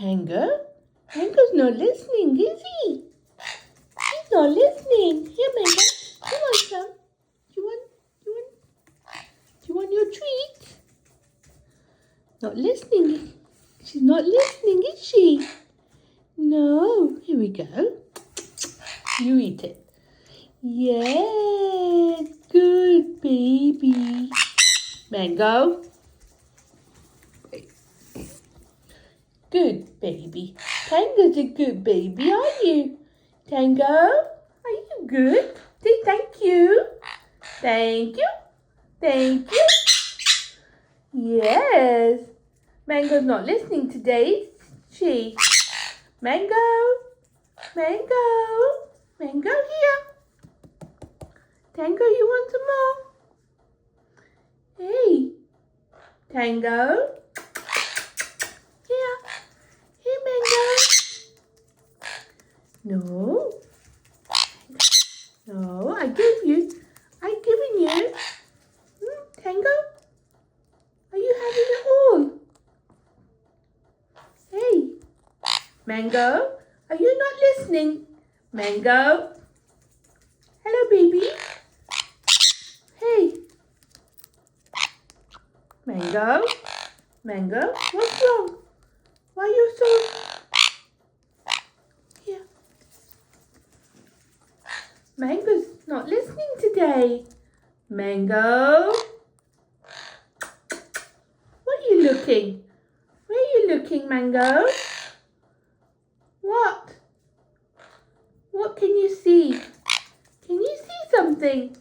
Tango? Tango's not listening, is he? He's not listening. Here, Mango. You want some? Do you want your treat? Not listening. She's not listening, is she? No. Here we go. You eat it. Yeah, good baby. Mango. Good baby. Tango's a good baby, are you? Tango, are you good? Say thank you. Thank you. Thank you. Yes. Mango's not listening today, is she? Mango. Mango. Mango here. Tango, you want some more? Hey. Tango. Here. Here, Mango. No. No, I've given you. Tango? Are you having it all? Hey. Mango, are you not listening? Mango? Hello, baby. Hey. Mango? Mango, what's wrong? Why are you so... Here. Mango's not listening today. Mango? What are you looking? Where are you looking, Mango? What? What can you see? Can you see something?